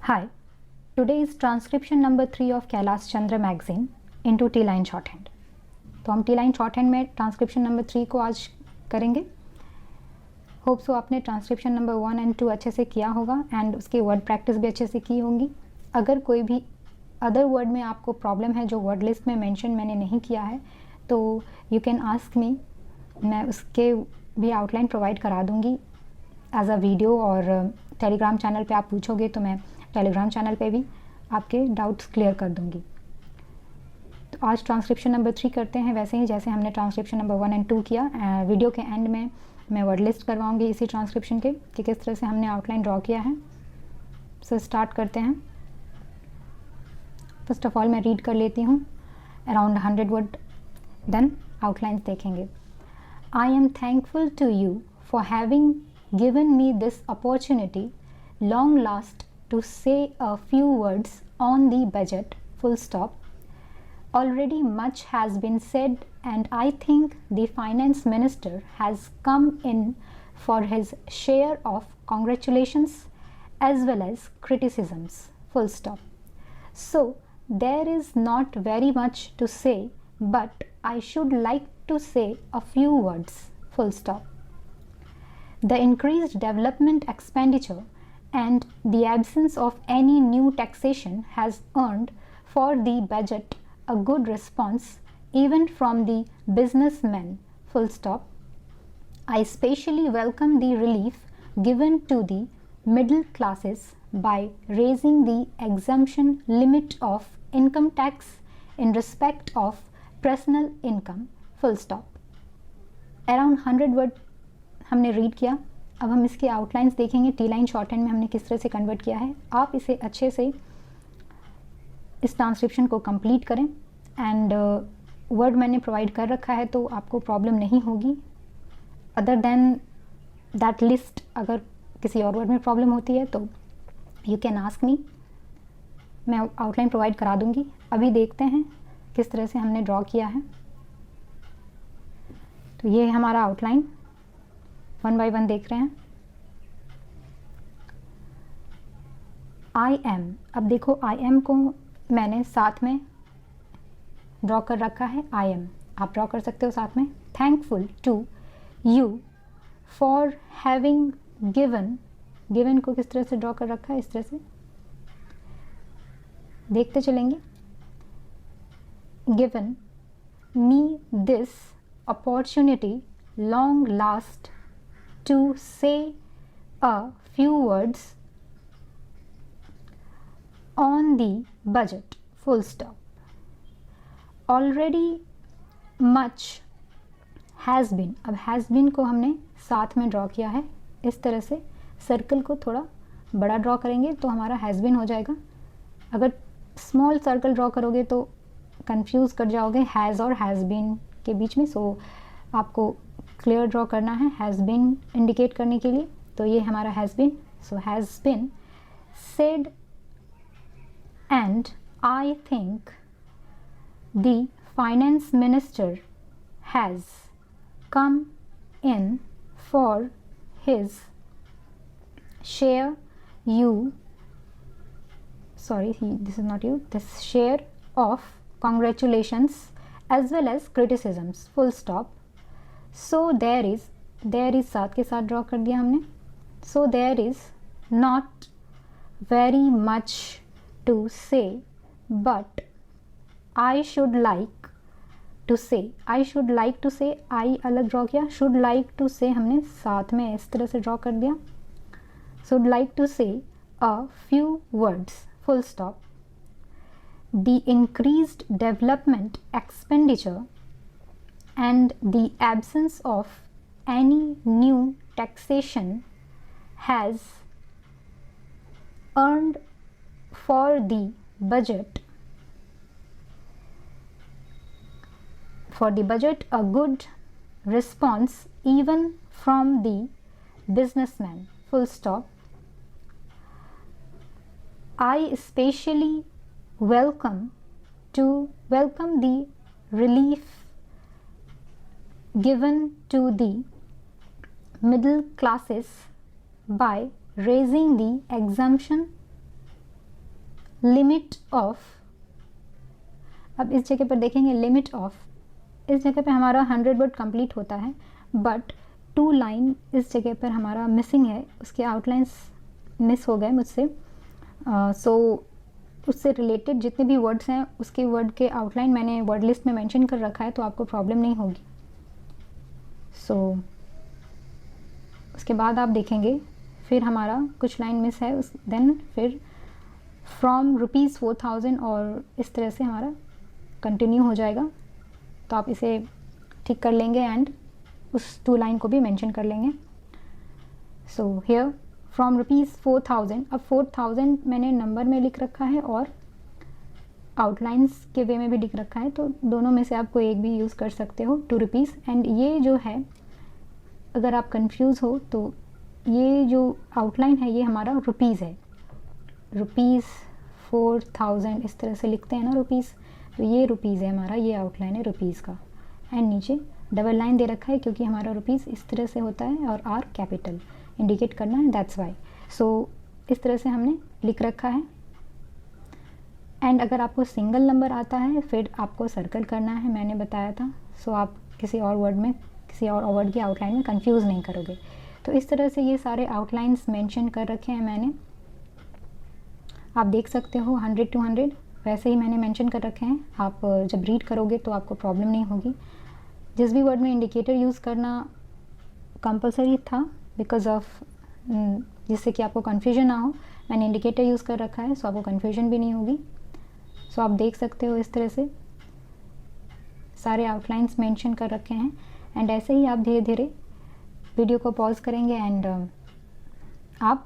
Hi, today is transcription number 3 of Kailash Chandra magazine into T-line shorthand. तो हम T-line shorthand में transcription number 3 को आज करेंगे. होप सो आपने ट्रांसक्रिप्शन नंबर 1 एंड 2 अच्छे से किया होगा एंड उसकी वर्ड प्रैक्टिस भी अच्छे से की होंगी. अगर कोई भी अदर वर्ड में आपको प्रॉब्लम है जो वर्ड लिस्ट में मेंशन मैंने नहीं किया है तो यू कैन आस्क मी. मैं उसके भी आउटलाइन प्रोवाइड करा दूंगी एज अ वीडियो, और टेलीग्राम चैनल पे आप पूछोगे तो मैं टेलीग्राम चैनल पे भी आपके डाउट्स क्लियर कर दूंगी. तो आज ट्रांसक्रिप्शन नंबर 3 करते हैं वैसे ही जैसे हमने ट्रांसक्रिप्शन नंबर 1 एंड 2 किया. वीडियो के एंड में मैं वर्ड लिस्ट करवाऊंगी इसी ट्रांसक्रिप्शन के कि किस तरह से हमने आउटलाइन ड्रॉ किया है. सो स्टार्ट करते हैं. फर्स्ट ऑफ ऑल मैं रीड कर लेती हूँ अराउंड 100 वर्ड, देन आउटलाइंस देखेंगे. I am thankful to you for having given me this opportunity long last to say a few words on the budget, full stop. Already much has been said and I think the finance minister has come in for his share of congratulations as well as criticisms, full stop. So there is not very much to say, but I should like to say a few words, full stop. The increased development expenditure and the absence of any new taxation has earned for the budget a good response even from the businessmen, full stop. I especially welcome the relief given to the middle classes by raising the exemption limit of income tax in respect of personal income, full stop. Around 100 word हमने read किया. अब हम इसके outlines देखेंगे T line shorthand में हमने किस तरह से कन्वर्ट किया है. आप इसे अच्छे से इस ट्रांसक्रिप्शन को कंप्लीट करें एंड वर्ड मैंने प्रोवाइड कर रखा है तो आपको प्रॉब्लम नहीं होगी. अदर देन दैट लिस्ट अगर किसी और वर्ड में प्रॉब्लम होती है तो यू कैन आस्क मी, मैं आउटलाइन प्रोवाइड करा दूंगी. अभी देखते हैं किस तरह से हमने ड्रॉ किया है. तो ये है हमारा आउटलाइन, 1 बाय 1 देख रहे हैं. आई एम, अब देखो आई एम को मैंने साथ में ड्रॉ कर रखा है. आई एम आप ड्रॉ कर सकते हो साथ में. Thankful to you for having given, given को किस तरह से ड्रॉ कर रखा है, इस तरह से देखते चलेंगे. Given me this opportunity long last to say a few words on the budget, full stop. Already much has been, अब has been को हमने साथ में ड्रॉ किया है. इस तरह से सर्कल को थोड़ा बड़ा ड्रॉ करेंगे तो हमारा has been हो जाएगा. अगर स्मॉल सर्कल ड्रॉ करोगे तो कंफ्यूज कर जाओगे हैज़ और हैज़ बीन के बीच में. सो आपको क्लियर ड्रॉ करना है हैज़ बीन इंडिकेट करने के लिए. तो ये हमारा has been. So has been said and I think the finance minister has come in for his share this is not you, this share of congratulations as well as criticisms, full stop. So there is साथ के साथ draw कर दिया हमने. So there is not very much to say but I should like to say, I should like to say, I अलग draw किया, should like to say हमने साथ में इस तरह से ड्रॉ कर दिया. should like to say a few words, full stop. The increased development expenditure and the absence of any new taxation has earned for the budget a good response even from the businessman, full stop. I especially welcome the relief given to the middle classes by raising the exemption limit of, अब इस जगह पर देखेंगे limit of, इस जगह पे हमारा 100 word complete होता है, बट 2 लाइन इस जगह पर हमारा मिसिंग है, उसके आउटलाइंस मिस हो गए मुझसे। सो उससे रिलेटेड जितने भी वर्ड्स हैं उसके वर्ड के आउटलाइन मैंने वर्ड लिस्ट में मेंशन कर रखा है, तो आपको प्रॉब्लम नहीं होगी। सो उसके बाद आप देखेंगे फिर हमारा कुछ लाइन मिस है, उस देन फिर फ्रॉम ₹4000 और इस तरह से हमारा कंटिन्यू हो जाएगा। तो आप इसे ठीक कर लेंगे एंड उस 2 लाइन को भी मेंशन कर लेंगे। सो हियर फ्रॉम ₹4000, अब 4000 मैंने नंबर में लिख रखा है और आउटलाइंस के वे में भी लिख रखा है, तो दोनों में से आप कोई एक भी यूज़ कर सकते हो। ₹2 एंड ये जो है, अगर आप कंफ्यूज हो तो ये जो आउटलाइन है ये हमारा रुपीज़ है, ₹4000 इस तरह से लिखते हैं ना रुपीज़, तो ये रुपीज़ है हमारा, ये आउटलाइन है रुपीज़ का। एंड नीचे डबल लाइन दे रखा है क्योंकि हमारा रुपीज़ इस तरह से होता है और आर कैपिटल इंडिकेट करना है, दैट्स वाई। सो इस तरह से हमने लिख रखा है। एंड अगर आपको सिंगल नंबर आता है फिर आपको सर्कल करना है, मैंने बताया था। सो आप किसी और वर्ड में, किसी और वर्ड की आउटलाइन में कंफ्यूज नहीं करोगे। तो इस तरह से ये सारे आउटलाइंस मेंशन कर रखे हैं मैंने, आप देख सकते हो 100 to 100 वैसे ही मैंने मेंशन कर रखे हैं। आप जब रीड करोगे तो आपको प्रॉब्लम नहीं होगी। जिस भी वर्ड में इंडिकेटर यूज़ करना कंपलसरी था बिकॉज ऑफ, जिससे कि आपको कन्फ्यूजन ना हो, मैंने इंडिकेटर यूज़ कर रखा है, सो आपको कन्फ्यूजन भी नहीं होगी। सो आप देख सकते हो इस तरह से सारे आउटलाइंस मेंशन कर रखे हैं। एंड ऐसे ही आप धीरे धीरे वीडियो को पॉज करेंगे एंड आप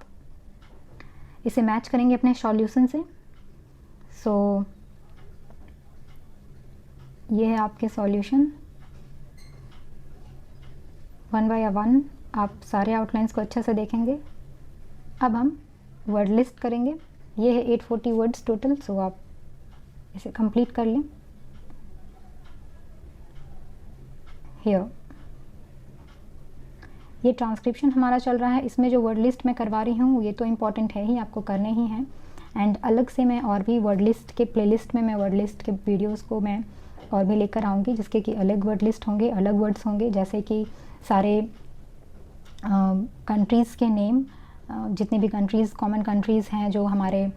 इसे मैच करेंगे अपने सॉल्यूशन से। सो ये है आपके सॉल्यूशन, 1 by 1 आप सारे आउटलाइंस को अच्छे से देखेंगे। अब हम वर्ड लिस्ट करेंगे, ये है 840 वर्ड्स टोटल, सो आप इसे कंप्लीट कर लें। हियर ये ट्रांसक्रिप्शन हमारा चल रहा है, इसमें जो वर्ड लिस्ट मैं करवा रही हूँ ये तो इम्पॉर्टेंट है ही, आपको करने ही हैं। एंड अलग से मैं और भी वर्ड लिस्ट के प्लेलिस्ट में मैं वर्ड लिस्ट के वीडियोस को मैं और भी लेकर आऊँगी, जिसके कि अलग वर्ड लिस्ट होंगे, अलग वर्ड्स होंगे, जैसे कि सारे कंट्रीज़ के नेम, जितनी भी कंट्रीज़, कॉमन कंट्रीज़ हैं जो हमारे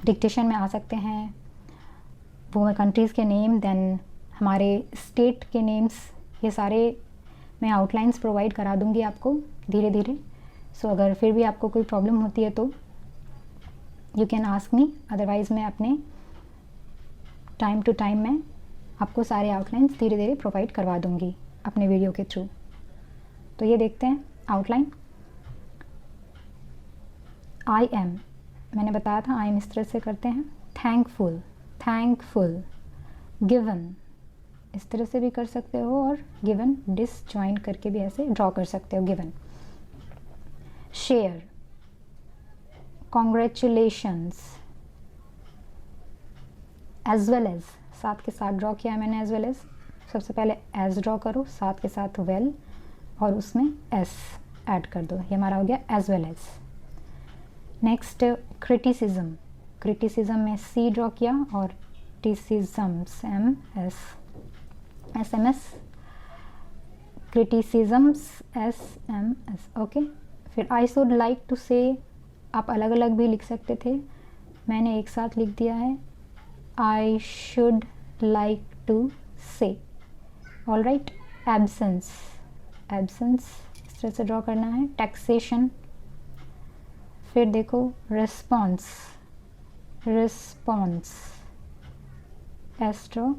डिक्टेशन में आ सकते हैं, वो कंट्रीज़ के नेम, देन हमारे स्टेट के नेम्स, ये सारे मैं आउटलाइंस प्रोवाइड करा दूंगी आपको धीरे धीरे। सो अगर फिर भी आपको कोई प्रॉब्लम होती है तो you can ask me, otherwise मैं अपने टाइम टू टाइम में आपको सारे आउटलाइंस धीरे धीरे प्रोवाइड करवा दूंगी अपने वीडियो के थ्रू। तो ये देखते हैं आउटलाइन। आई एम, मैंने बताया था आई एम इस तरह से करते हैं। Thankful, thankful. गिवन इस तरह से भी कर सकते हो, और गिवन डिसजॉइन करके भी ऐसे ड्रॉ कर सकते हो given. Share, congratulations. As well as, साथ के साथ ड्रॉ किया है मैंने एज वेल एज। सबसे पहले एज ड्रॉ करो, साथ के साथ वेल, और उसमें एस ऐड कर दो, ये हमारा हो गया as well as. Next criticism, criticism में सी ड्रॉ किया और criticisms M S S M S, criticisms S M S, okay. फिर आई शुड लाइक टू से, आप अलग अलग भी लिख सकते थे, मैंने एक साथ लिख दिया है आई शुड लाइक टू से, ऑल राइट। एब्सेंस, एब्सेंस इस तरह से ड्रॉ करना है। टैक्सेशन, फिर देखो रिस्पॉन्स, रिस्पॉन्स एस ड्रॉ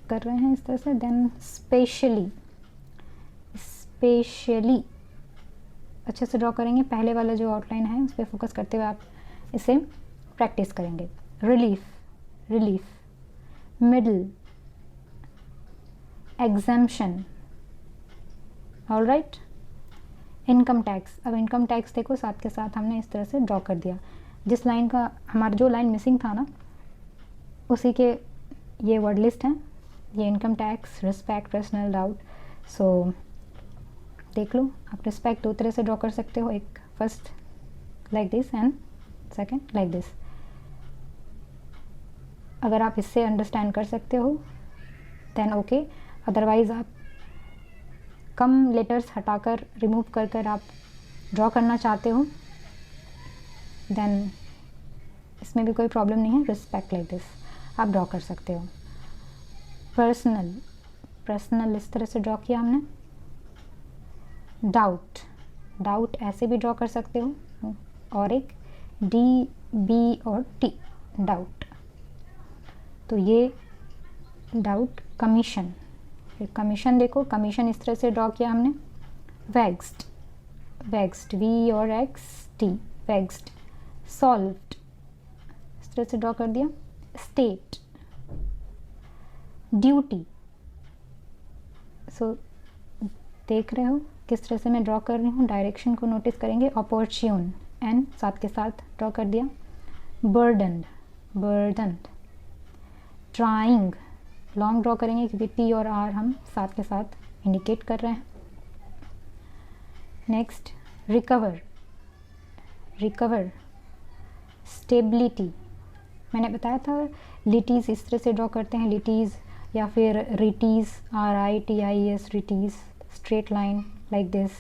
कर रहे हैं इस तरह से। देन स्पेशली, स्पेशली अच्छे से ड्रॉ करेंगे, पहले वाला जो आउटलाइन है उस पर फोकस करते हुए आप इसे प्रैक्टिस करेंगे। Relief, relief. Middle, exemption, all right. Income tax, अब इनकम टैक्स देखो साथ के साथ हमने इस तरह से ड्रॉ कर दिया। जिस लाइन का हमारा जो लाइन मिसिंग था ना उसी के ये वर्ड लिस्ट है, ये income tax, respect, personal doubt. So देख लो, आप रिस्पेक्ट 2 तरह से ड्रॉ कर सकते हो, एक first like this and second like this. अगर आप इससे अंडरस्टैंड कर सकते हो देन ओके, अदरवाइज़ आप कम लेटर्स हटाकर रिमूव कर कर आप ड्रॉ करना चाहते हो देन इसमें भी कोई प्रॉब्लम नहीं है, रिस्पेक्ट लाइक दिस आप ड्रॉ कर सकते हो। पर्सनल इस तरह से ड्रॉ किया हमने। डाउट ऐसे भी ड्रॉ कर सकते हो, और एक डी बी और टी, डाउट। तो ये डाउट। कमीशन देखो, कमीशन इस तरह से ड्रॉ किया हमने। वेक्स्ड वी और एक्स टी, वेक्स्ड। सॉल्व्ड इस तरह से ड्रॉ कर दिया। State, duty. सो देख रहे हो किस तरह से मैं ड्रॉ कर रही हूँ, डायरेक्शन को नोटिस करेंगे। अपॉर्च्यून, एन साथ के साथ ड्रॉ कर दिया। बर्डन। ट्राइंग, लॉन्ग ड्रॉ करेंगे क्योंकि टी और आर हम साथ के साथ इंडिकेट कर रहे हैं। Next recover. स्टेबिलिटी, मैंने बताया था लिटीज़ इस तरह से ड्रॉ करते हैं, लिटीज़ या फिर रिटीज़, RITIES, रिटीज़, straight line like this,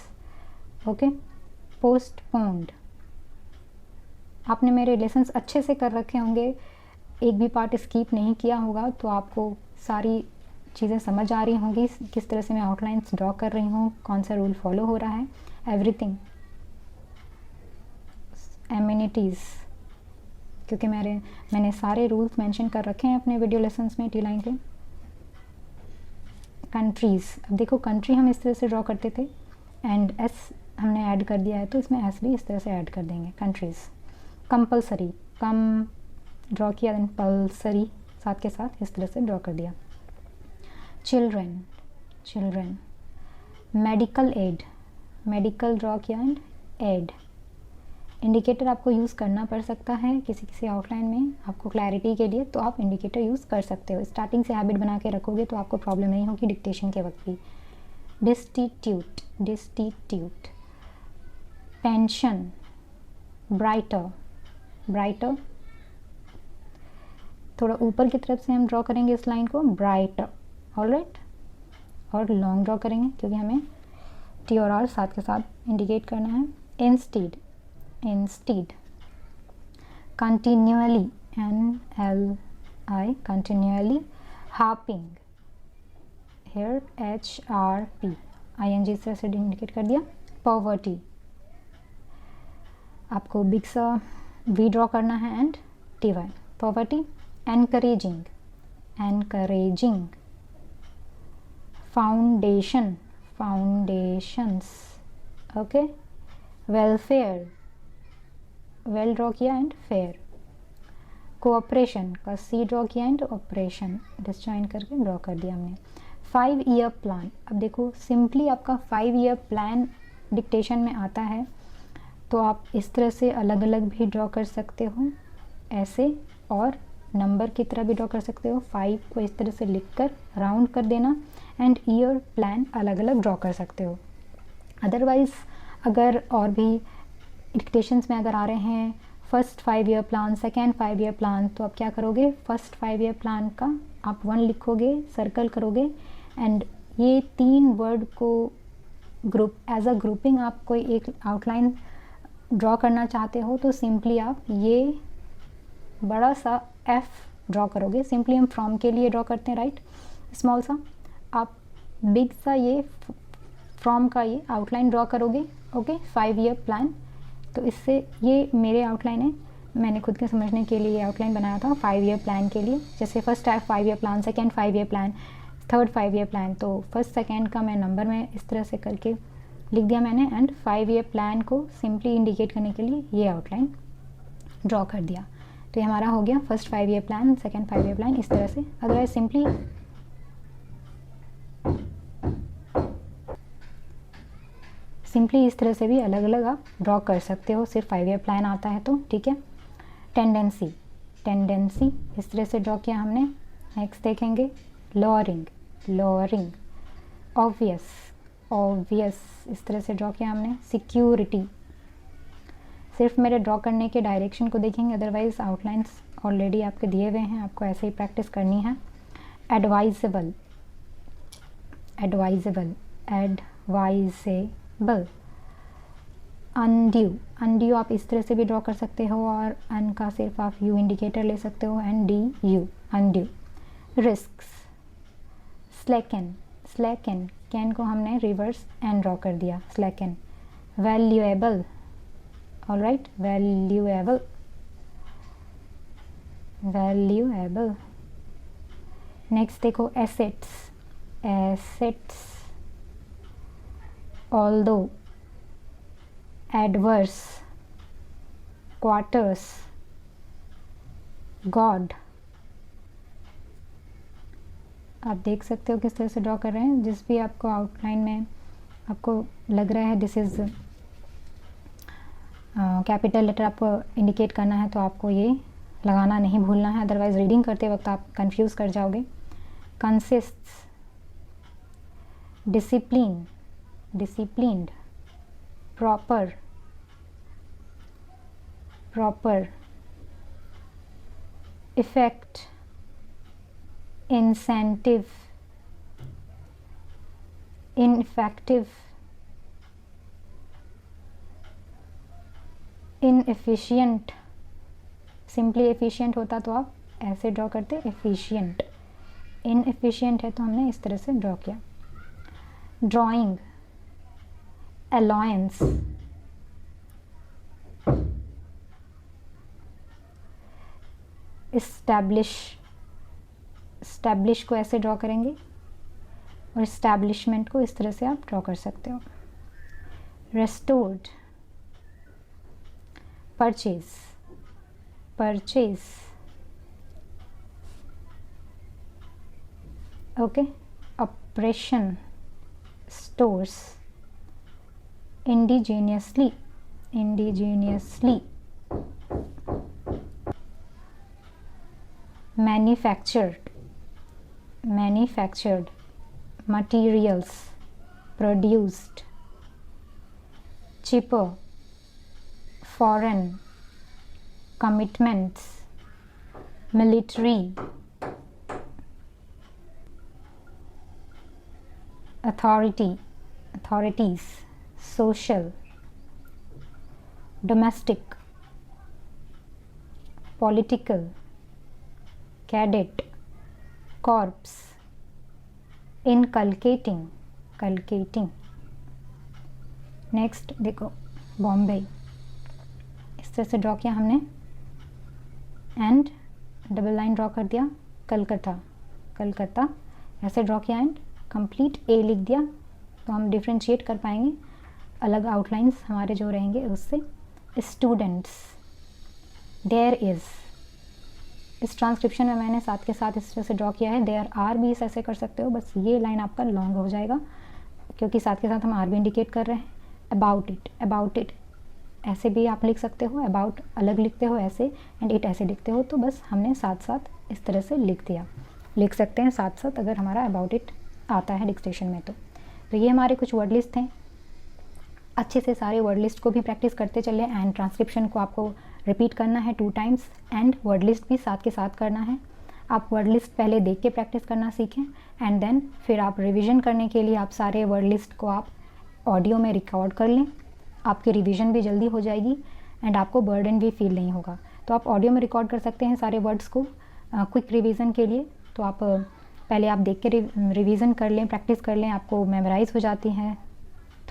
okay. Postponed, आपने मेरे लेसन्स अच्छे से कर रखे होंगे, एक भी पार्ट स्किप नहीं किया होगा, तो आपको सारी चीज़ें समझ आ रही होंगी, किस तरह से मैं आउटलाइंस ड्रॉ कर रही हूँ, कौन सा रूल फॉलो हो रहा है, एवरीथिंग। एमिनिटीज़, क्योंकि मैंने सारे रूल्स मेंशन कर रखे हैं अपने वीडियो लेसन्स में टी लाइन के। कंट्रीज़, अब देखो कंट्री हम इस तरह से ड्रॉ करते थे एंड एस हमने ऐड कर दिया है, तो इसमें एस भी इस तरह से ऐड कर देंगे, कंट्रीज़। कंपल्सरी, कम ड्रॉ किया, देन पल्सरी साथ के साथ इस तरह से ड्रॉ कर दिया। Children. Medical aid, medical draw किया एंड एड। इंडिकेटर आपको यूज़ करना पड़ सकता है किसी आउटलाइन में, आपको क्लैरिटी के लिए, तो आप इंडिकेटर यूज़ कर सकते हो। स्टार्टिंग से हैबिट बना के रखोगे तो आपको प्रॉब्लम नहीं होगी डिक्टेशन के वक्त भी। डिस्टीट्यूट। पेंशन। ब्राइटर, थोड़ा ऊपर की तरफ से हम ड्रॉ करेंगे इस लाइन को, ब्राइटर, ऑलराइट। और लॉन्ग ड्रॉ करेंगे क्योंकि हमें टी और आर साथ के साथ इंडिकेट करना है। Instead, continuously, NLI, continuously. Harping, हेयर HRP, ING इस तरह से इंडिकेट कर दिया। पॉवर्टी, आपको बिग सा V ड्रॉ करना है and TY, poverty. Encouraging. Foundations, okay. Welfare, well draw किया एंड फेयर। कोऑपरेशन का C ड्रॉ किया एंड ऑपरेशन डिसजॉइन करके ड्रॉ कर दिया हमने। 5 ईयर प्लान, अब देखो सिंपली आपका 5 ईयर प्लान डिक्टेशन में आता है, तो आप इस तरह से अलग अलग भी ड्रॉ कर सकते हो, ऐसे, और नंबर की तरह भी ड्रॉ कर सकते हो। 5 को इस तरह से लिखकर राउंड कर देना एंड ईयर प्लान अलग अलग ड्रॉ कर सकते हो। अदरवाइज़ अगर और भी डिक्टेशंस में अगर आ रहे हैं first 5 year plan, second 5 year plan, तो आप क्या करोगे, फर्स्ट 5 ईयर प्लान का आप 1 लिखोगे, सर्कल करोगे एंड ये 3 वर्ड को एज अ ग्रुपिंग आप कोई एक आउटलाइन ड्रॉ करना चाहते हो, तो सिंपली आप ये बड़ा सा F ड्रॉ करोगे। सिंपली हम फ्रॉम के लिए ड्रॉ करते हैं, राइट, स्मॉल सा। आप बिग सा ये फ्रॉम का ये आउटलाइन ड्रॉ करोगे, ओके। 5 ईयर प्लान, तो इससे ये मेरे आउटलाइन है, मैंने खुद के समझने के लिए आउटलाइन बनाया था 5 ईयर प्लान के लिए। जैसे first 5 year plan, second 5 year plan, third 5 year plan, तो फर्स्ट सेकेंड का मैं नंबर में इस तरह से करके लिख दिया मैंने एंड 5 ईयर प्लान को सिंपली इंडिकेट करने के लिए ये आउटलाइन ड्रॉ कर दिया। तो ये हमारा हो गया first 5 year plan, second 5 year plan, इस तरह से। अदरवाइज सिंपली इस तरह से भी अलग अलग आप ड्रॉ कर सकते हो, सिर्फ 5 ईयर प्लान आता है तो, ठीक है। टेंडेंसी इस तरह से ड्रॉ किया हमने। नेक्स्ट देखेंगे लोअरिंग। ऑब्वियस इस तरह से ड्रॉ किया हमने। सिक्योरिटी, सिर्फ मेरे ड्रॉ करने के डायरेक्शन को देखेंगे, अदरवाइज आउटलाइंस ऑलरेडी आपके दिए हुए हैं, आपको ऐसे ही प्रैक्टिस करनी है। Advisable, advisable, advisable. Undue, undue आप इस तरह से भी ड्रॉ कर सकते हो और अन का सिर्फ आप यू इंडिकेटर ले सकते हो, and D U, undue. Risks, slacken, slacken, can को हमने रिवर्स एन ड्रॉ कर दिया, slacken. Valuable, alright, valuable, valuable. Next देखो assets, assets. Although, adverse, quarters, god. आप देख सकते हो किस तरह से ड्रॉ कर रहे हैं। जिस भी आपको आउटलाइन में आपको लग रहा है दिस इज़ कैपिटल लेटर आपको इंडिकेट करना है, तो आपको ये लगाना नहीं भूलना है, अदरवाइज रीडिंग करते वक्त आप कंफ्यूज कर जाओगे। Consists, discipline, disciplined, proper, proper. Effect, incentive, ineffective, inefficient. Simply efficient होता तो आप ऐसे ड्रॉ करते, एफिशिएंट। इनएफिशिएंट है तो हमने इस तरह से ड्रॉ किया। ड्राइंग, अलायंस, इस्टेब्लिश, इस्टेब्लिश को ऐसे ड्रॉ करेंगे और इस्टेब्लिशमेंट को इस तरह से आप ड्रॉ कर सकते हो। Restored, purchase, purchase, okay. Operation, stores. Indigenously, indigenously. Manufactured, manufactured. Materials, produced. cheaper, foreign, commitments, military, authority, authorities, social, domestic, political, cadet, corpse, inculcating, culcating। Next देखो बॉम्बे, इस तरह से ड्रॉ किया हमने एंड डबल लाइन ड्रॉ कर दिया। कलकत्ता, कलकत्ता ऐसे draw किया एंड कंप्लीट ए लिख दिया, तो हम डिफ्रेंशिएट कर पाएंगे अलग आउटलाइंस हमारे जो रहेंगे उससे। स्टूडेंट्स, देयर इज़, इस ट्रांसक्रिप्शन में मैंने साथ के साथ इस तरह से ड्रॉ किया है। देयर आर भी ऐसे कर सकते हो, बस ये लाइन आपका लॉन्ग हो जाएगा क्योंकि साथ के साथ हम आर भी इंडिकेट कर रहे हैं। अबाउट इट, अबाउट इट ऐसे भी आप लिख सकते हो, अबाउट अलग लिखते हो ऐसे एंड इट ऐसे लिखते हो, तो बस हमने साथ साथ इस तरह से लिख दिया। लिख सकते हैं साथ साथ अगर हमारा अबाउट इट आता है डिक्टेशन में। तो ये हमारे कुछ वर्ड लिस्ट थे। अच्छे से सारे वर्ड लिस्ट को भी प्रैक्टिस करते चले एंड ट्रांसक्रिप्शन को आपको रिपीट करना है 2 टाइम्स एंड वर्ड लिस्ट भी साथ के साथ करना है। आप वर्ड लिस्ट पहले देख के प्रैक्टिस करना सीखें एंड देन फिर आप रिवीजन करने के लिए आप सारे वर्ड लिस्ट को आप ऑडियो में रिकॉर्ड कर लें। आपकी रिवीजन भी जल्दी हो जाएगी एंड आपको बर्डन भी फील नहीं होगा। तो आप ऑडियो में रिकॉर्ड कर सकते हैं सारे वर्ड्स को क्विक रिवीजन के लिए। तो आप पहले आप देख के रिवीजन कर लें, प्रैक्टिस कर लें, आपको मेमोराइज हो जाती हैं,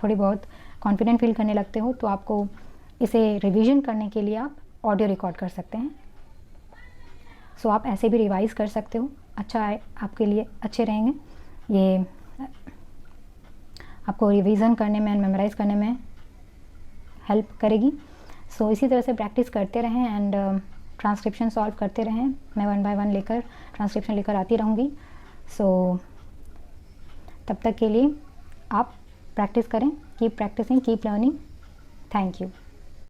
थोड़ी बहुत कॉन्फिडेंट फील करने लगते हो, तो आपको इसे रिवीजन करने के लिए आप ऑडियो रिकॉर्ड कर सकते हैं। सो आप ऐसे भी रिवाइज़ कर सकते हो, अच्छा है आपके लिए, अच्छे रहेंगे ये, आपको रिवीजन करने में एंड मेमोराइज़ करने में हेल्प करेगी। सो इसी तरह से प्रैक्टिस करते रहें एंड ट्रांसक्रिप्शन सॉल्व करते रहें। मैं 1 बाय 1 लेकर ट्रांसक्रिप्शन लेकर आती रहूँगी। सो तब तक के लिए आप प्रैक्टिस करें, keep practising, keep learning. Thank you.